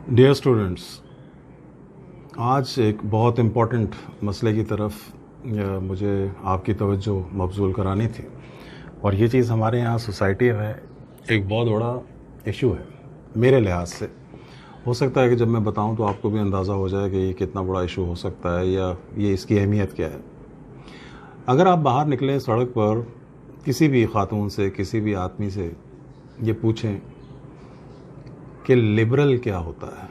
Dear students, آج ایک بہت امپورٹنٹ مسئلے کی طرف مجھے آپ کی توجہ مبذول کرانی تھی، اور یہ چیز ہمارے یہاں سوسائٹی میں ایک بہت بڑا ایشو ہے میرے لحاظ سے۔ ہو سکتا ہے کہ جب میں بتاؤں تو آپ کو بھی اندازہ ہو جائے کہ یہ کتنا بڑا ایشو ہو سکتا ہے یا یہ اس کی اہمیت کیا ہے۔ اگر آپ باہر نکلیں سڑک پر، کسی بھی خاتون سے، کسی بھی آدمی سے یہ پوچھیں کہ لبرل کیا ہوتا ہے،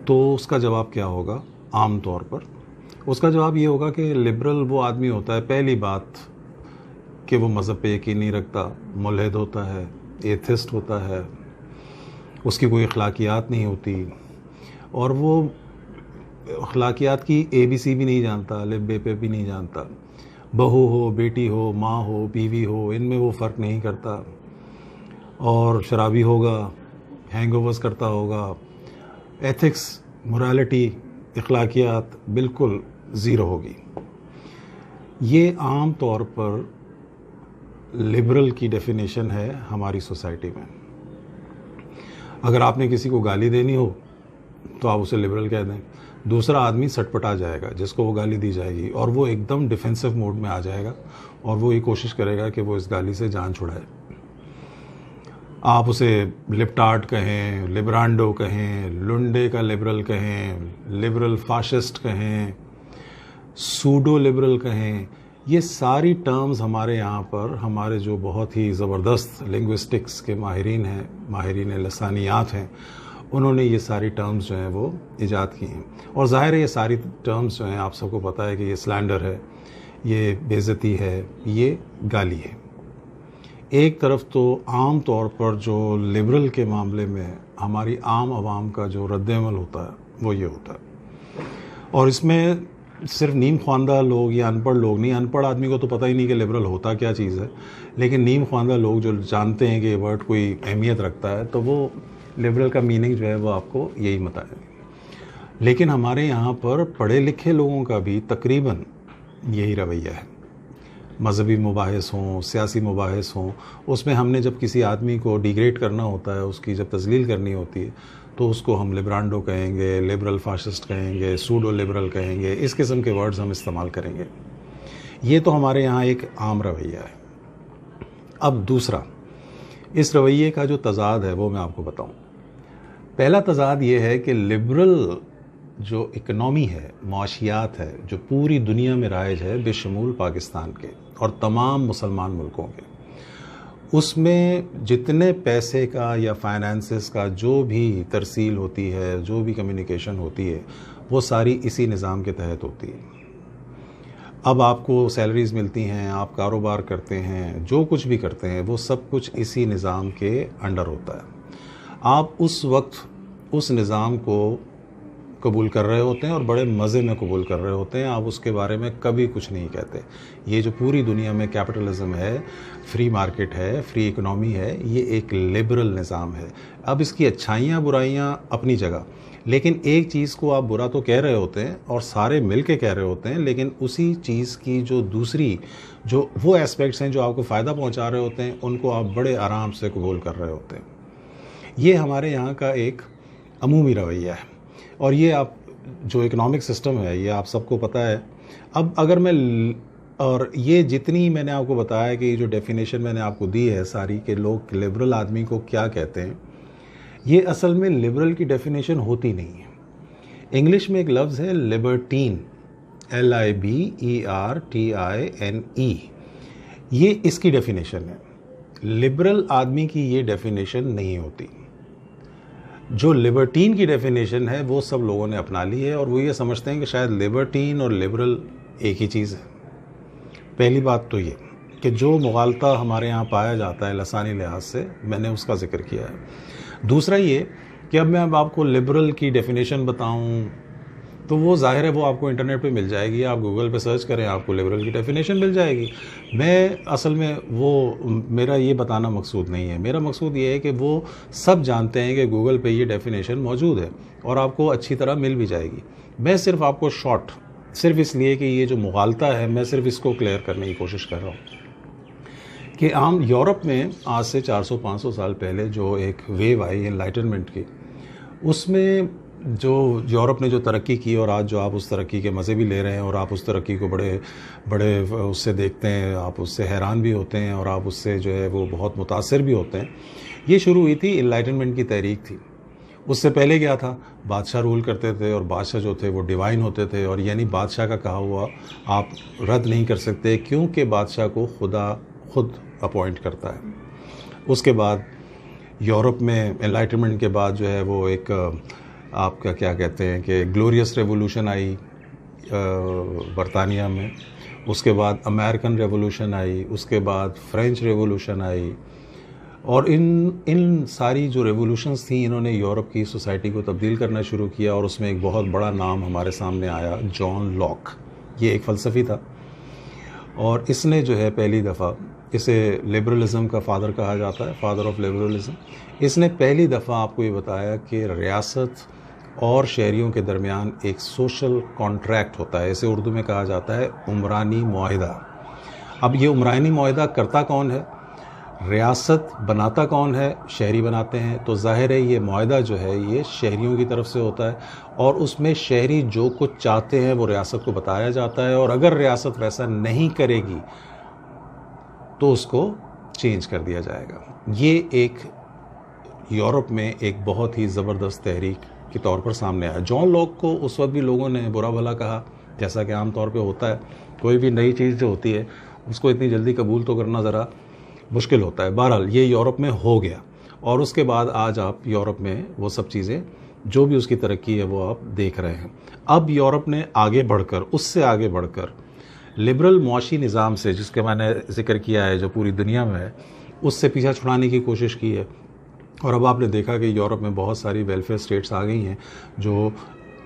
تو اس کا جواب کیا ہوگا؟ عام طور پر اس کا جواب یہ ہوگا کہ لبرل وہ آدمی ہوتا ہے، پہلی بات کہ وہ مذہب پہ یقین نہیں رکھتا، ملحد ہوتا ہے، ایتھسٹ ہوتا ہے، اس کی کوئی اخلاقیات نہیں ہوتی، اور وہ اخلاقیات کی اے بی سی بھی نہیں جانتا، الف بے پہ بھی نہیں جانتا، بہو ہو، بیٹی ہو، ماں ہو، بیوی ہو، ان میں وہ فرق نہیں کرتا، اور شرابی ہوگا، ہینگ اوورز کرتا ہوگا، ایتھکس، مورالٹی، اخلاقیات بالکل زیرو ہوگی۔ یہ عام طور پر لبرل کی ڈیفینیشن ہے ہماری سوسائٹی میں۔ اگر آپ نے کسی کو گالی دینی ہو تو آپ اسے لبرل کہہ دیں، دوسرا آدمی سٹ پٹا جائے گا جس کو وہ گالی دی جائے گی، اور وہ ایک دم ڈیفینسو موڈ میں آ جائے گا، اور وہ یہ کوشش کرے گا کہ وہ اس گالی سے جان چھڑائے۔ آپ اسے لپٹارٹ کہیں، لبرانڈو کہیں، لنڈے کا لبرل کہیں، لبرل فاشسٹ کہیں، سوڈو لبرل کہیں، یہ ساری ٹرمز ہمارے یہاں پر ہمارے جو بہت ہی زبردست لنگوسٹکس کے ماہرین ہیں، ماہرین لسانیات ہیں، انہوں نے یہ ساری ٹرمز جو ہیں وہ ایجاد کی ہیں۔ اور ظاہر ہے یہ ساری ٹرمز جو ہیں آپ سب کو پتہ ہے کہ یہ سلینڈر ہے، یہ بے عزتی ہے، یہ گالی ہے۔ ایک طرف تو عام طور پر جو لبرل کے معاملے میں ہماری عام عوام کا جو رد عمل ہوتا ہے وہ یہ ہوتا ہے، اور اس میں صرف نیم خواندہ لوگ یا ان پڑھ لوگ نہیں، ان پڑھ آدمی کو تو پتہ ہی نہیں کہ لبرل ہوتا کیا چیز ہے، لیکن نیم خواندہ لوگ جو جانتے ہیں کہ یہ ورڈ کوئی اہمیت رکھتا ہے تو وہ لبرل کا میننگ جو ہے وہ آپ کو یہی بتائے گا۔ لیکن ہمارے یہاں پر پڑھے لکھے لوگوں کا بھی تقریباً یہی رویہ ہے۔ مذہبی مباحث ہوں، سیاسی مباحث ہوں، اس میں ہم نے جب کسی آدمی کو ڈیگریڈ کرنا ہوتا ہے، اس کی جب تذلیل کرنی ہوتی ہے، تو اس کو ہم لبرانڈو کہیں گے، لبرل فاشسٹ کہیں گے، سوڈو لبرل کہیں گے، اس قسم کے ورڈز ہم استعمال کریں گے۔ یہ تو ہمارے یہاں ایک عام رویہ ہے۔ اب دوسرا، اس رویے کا جو تضاد ہے وہ میں آپ کو بتاؤں۔ پہلا تضاد یہ ہے کہ لبرل جو اکنامی ہے، معاشیات ہے، جو پوری دنیا میں رائج ہے بشمول پاکستان کے اور تمام مسلمان ملکوں کے، اس میں جتنے پیسے کا یا فائنانسز کا جو بھی ترسیل ہوتی ہے، جو بھی کمیونیکیشن ہوتی ہے، وہ ساری اسی نظام کے تحت ہوتی ہے۔ اب آپ کو سیلریز ملتی ہیں، آپ کاروبار کرتے ہیں، جو کچھ بھی کرتے ہیں، وہ سب کچھ اسی نظام کے انڈر ہوتا ہے۔ آپ اس وقت اس نظام کو قبول کر رہے ہوتے ہیں اور بڑے مزے میں قبول کر رہے ہوتے ہیں، آپ اس کے بارے میں کبھی کچھ نہیں کہتے۔ یہ جو پوری دنیا میں کیپٹلزم ہے، فری مارکیٹ ہے، فری اکنامی ہے، یہ ایک لبرل نظام ہے۔ اب اس کی اچھائیاں برائیاں اپنی جگہ، لیکن ایک چیز کو آپ برا تو کہہ رہے ہوتے ہیں اور سارے مل کے کہہ رہے ہوتے ہیں، لیکن اسی چیز کی جو دوسری جو وہ ایسپیکٹس ہیں جو آپ کو فائدہ پہنچا رہے ہوتے ہیں، ان کو آپ بڑے آرام سے قبول کر رہے ہوتے ہیں۔ یہ ہمارے یہاں کا ایک عمومی رویہ ہے، اور یہ آپ جو اکنامک سسٹم ہے یہ آپ سب کو پتہ ہے۔ اب اگر میں اور یہ جتنی میں نے آپ کو بتایا کہ یہ جو ڈیفینیشن میں نے آپ کو دی ہے ساری کہ لوگ لبرل آدمی کو کیا کہتے ہیں، یہ اصل میں لبرل کی ڈیفینیشن ہوتی نہیں ہے۔ انگلش میں ایک لفظ ہے لبرٹین، LIBERTINE، یہ اس کی ڈیفینیشن ہے۔ لبرل آدمی کی یہ ڈیفینیشن نہیں ہوتی۔ جو لبرٹین کی ڈیفینیشن ہے وہ سب لوگوں نے اپنا لی ہے، اور وہ یہ سمجھتے ہیں کہ شاید لبرٹین اور لبرل ایک ہی چیز ہے۔ پہلی بات تو یہ کہ جو مغالطہ ہمارے یہاں پایا جاتا ہے لسانی لحاظ سے، میں نے اس کا ذکر کیا ہے۔ دوسرا یہ کہ اب میں آپ کو لبرل کی ڈیفینیشن بتاؤں تو وہ ظاہر ہے وہ آپ کو انٹرنیٹ پہ مل جائے گی، آپ گوگل پہ سرچ کریں آپ کو لبرل کی ڈیفینیشن مل جائے گی۔ میں اصل میں میرا یہ بتانا مقصود نہیں ہے، میرا مقصود یہ ہے کہ وہ سب جانتے ہیں کہ گوگل پہ یہ ڈیفینیشن موجود ہے اور آپ کو اچھی طرح مل بھی جائے گی۔ میں صرف آپ کو صرف اس لیے کہ یہ جو مغالطہ ہے، میں صرف اس کو کلیئر کرنے کی کوشش کر رہا ہوں۔ کہ عام یورپ میں آج سے 400-500 سال پہلے جو ایک ویو آئی انلائٹنمنٹ کی، اس میں جو یورپ نے جو ترقی کی اور آج جو آپ اس ترقی کے مزے بھی لے رہے ہیں اور آپ اس ترقی کو بڑے اس سے دیکھتے ہیں، آپ اس سے حیران بھی ہوتے ہیں اور آپ اس سے جو ہے وہ بہت متاثر بھی ہوتے ہیں، یہ شروع ہوئی تھی انلائٹنمنٹ کی تحریک تھی۔ اس سے پہلے کیا تھا، بادشاہ رول کرتے تھے اور بادشاہ جو تھے وہ ڈیوائن ہوتے تھے، اور یعنی بادشاہ کا کہا ہوا آپ رد نہیں کر سکتے کیونکہ بادشاہ کو خدا خود اپوائنٹ کرتا ہے۔ اس کے بعد یورپ میں انلائٹنمنٹ کے بعد جو ہے وہ ایک آپ کا کیا کہتے ہیں کہ گلوریس ریولوشن آئی برطانیہ میں، اس کے بعد امریکن ریولوشن آئی، اس کے بعد فرینچ ریولوشن آئی، اور ان ساری جو ریولوشنز تھیں انہوں نے یورپ کی سوسائٹی کو تبدیل کرنا شروع کیا، اور اس میں ایک بہت بڑا نام ہمارے سامنے آیا، جان لاک۔ یہ ایک فلسفی تھا اور اس نے جو ہے پہلی دفعہ، اسے لبرلزم کا فادر کہا جاتا ہے، فادر آف لبرلزم، اس نے پہلی دفعہ آپ کو یہ بتایا کہ ریاست اور شہریوں کے درمیان ایک سوشل کانٹریکٹ ہوتا ہے، اسے اردو میں کہا جاتا ہے عمرانی معاہدہ۔ اب یہ عمرانی معاہدہ کرتا کون ہے؟ ریاست بناتا کون ہے؟ شہری بناتے ہیں، تو ظاہر ہے یہ معاہدہ جو ہے یہ شہریوں کی طرف سے ہوتا ہے، اور اس میں شہری جو کچھ چاہتے ہیں وہ ریاست کو بتایا جاتا ہے، اور اگر ریاست ویسا نہیں کرے گی تو اس کو چینج کر دیا جائے گا۔ یہ ایک یورپ میں ایک بہت ہی زبردست تحریک کے طور پر سامنے آیا۔ جان لاک کو اس وقت بھی لوگوں نے برا بھلا کہا، جیسا کہ عام طور پہ ہوتا ہے، کوئی بھی نئی چیز جو ہوتی ہے اس کو اتنی جلدی قبول تو کرنا ذرا مشکل ہوتا ہے۔ بہرحال یہ یورپ میں ہو گیا، اور اس کے بعد آج آپ یورپ میں وہ سب چیزیں جو بھی اس کی ترقی ہے وہ آپ دیکھ رہے ہیں۔ اب یورپ نے آگے بڑھ کر، اس سے آگے بڑھ کر لبرل معاشی نظام سے، جس کے میں نے ذکر کیا ہے جو پوری دنیا میں ہے، اس سے پیچھا چھڑانے کی کوشش کی ہے، اور اب آپ نے دیکھا کہ یورپ میں بہت ساری ویلفیئر اسٹیٹس آ گئی ہیں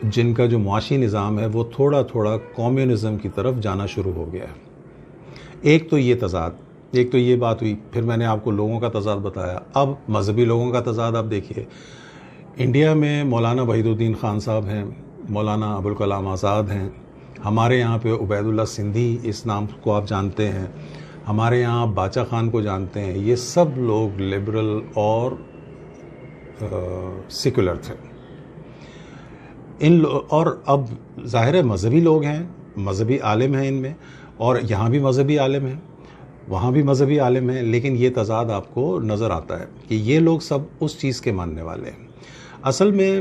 جن کا جو معاشی نظام ہے وہ تھوڑا تھوڑا کمیونزم کی طرف جانا شروع ہو گیا ہے۔ ایک تو یہ تضاد، ایک تو یہ بات ہوئی، پھر میں نے آپ کو لوگوں کا تضاد بتایا، اب مذہبی لوگوں کا تضاد آپ دیکھیے۔ انڈیا میں مولانا وحید الدین خان صاحب ہیں، مولانا ابوالکلام آزاد ہیں، ہمارے یہاں پہ عبید اللہ سندھی اس نام کو آپ جانتے ہیں، ہمارے یہاں باچا خان کو جانتے ہیں، یہ سب لوگ لبرل اور سیکولر تھے۔ اور اب ظاہر ہے مذہبی لوگ ہیں، مذہبی عالم ہیں ان میں، اور یہاں بھی مذہبی عالم ہیں، وہاں بھی مذہبی عالم ہیں، لیکن یہ تضاد آپ کو نظر آتا ہے کہ یہ لوگ سب اس چیز کے ماننے والے ہیں۔ اصل میں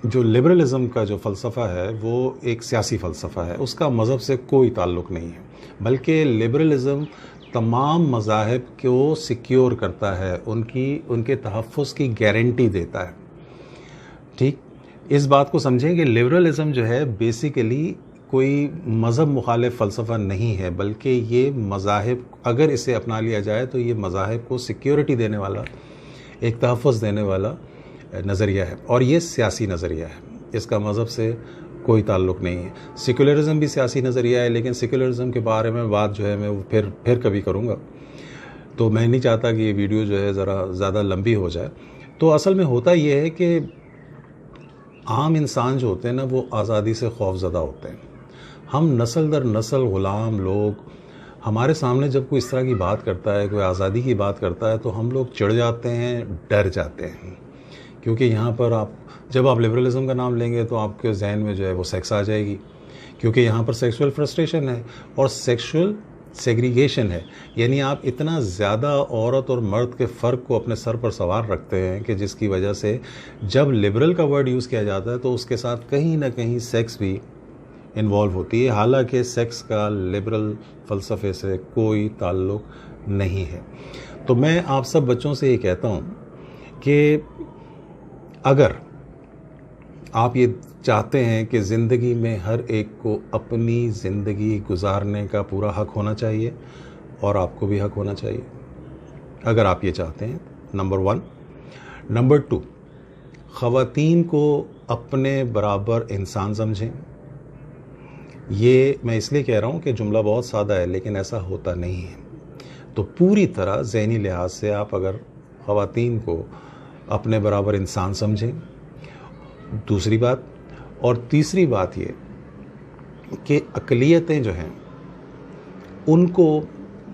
جو لبرلزم کا جو فلسفہ ہے وہ ایک سیاسی فلسفہ ہے، اس کا مذہب سے کوئی تعلق نہیں ہے، بلکہ لبرلزم تمام مذاہب کو سیکیور کرتا ہے، ان کے تحفظ کی گارنٹی دیتا ہے۔ ٹھیک، اس بات کو سمجھیں کہ لبرلزم جو ہے بیسیکلی کوئی مذہب مخالف فلسفہ نہیں ہے، بلکہ یہ مذاہب، اگر اسے اپنا لیا جائے تو یہ مذاہب کو سیکیورٹی دینے والا، ایک تحفظ دینے والا نظریہ ہے، اور یہ سیاسی نظریہ ہے، اس کا مذہب سے کوئی تعلق نہیں ہے۔ سیکولرزم بھی سیاسی نظریہ ہے، لیکن سیکولرزم کے بارے میں بات جو ہے میں پھر کبھی کروں گا، تو میں نہیں چاہتا کہ یہ ویڈیو جو ہے ذرا زیادہ لمبی ہو جائے۔ تو اصل میں ہوتا یہ ہے کہ عام انسان جو ہوتے ہیں نا وہ آزادی سے خوف زدہ ہوتے ہیں۔ ہم نسل در نسل غلام لوگ، ہمارے سامنے جب کوئی اس طرح کی بات کرتا ہے، کوئی آزادی کی بات کرتا ہے، تو ہم لوگ چڑھ جاتے ہیں، ڈر جاتے ہیں، کیونکہ یہاں پر جب آپ لبرلزم کا نام لیں گے تو آپ کے ذہن میں جو ہے وہ سیکس آ جائے گی، کیونکہ یہاں پر سیکسول فرسٹریشن ہے اور سیکسول سیگریگیشن ہے، یعنی آپ اتنا زیادہ عورت اور مرد کے فرق کو اپنے سر پر سوار رکھتے ہیں کہ جس کی وجہ سے جب لبرل کا ورڈ یوز کیا جاتا ہے تو اس کے ساتھ کہیں نہ کہیں سیکس بھی انوالو ہوتی ہے، حالانکہ سیکس کا لبرل فلسفے سے کوئی تعلق نہیں ہے۔ تو میں آپ سب بچوں سے یہ کہتا ہوں کہ اگر آپ یہ چاہتے ہیں کہ زندگی میں ہر ایک کو اپنی زندگی گزارنے کا پورا حق ہونا چاہیے، اور آپ کو بھی حق ہونا چاہیے، اگر آپ یہ چاہتے ہیں، نمبر 1۔ نمبر 2، خواتین کو اپنے برابر انسان سمجھیں۔ یہ میں اس لیے کہہ رہا ہوں کہ جملہ بہت سادہ ہے، لیکن ایسا ہوتا نہیں ہے۔ تو پوری طرح ذہنی لحاظ سے آپ اگر خواتین کو اپنے برابر انسان سمجھیں، دوسری بات، اور تیسری بات یہ کہ اقلیتیں جو ہیں ان کو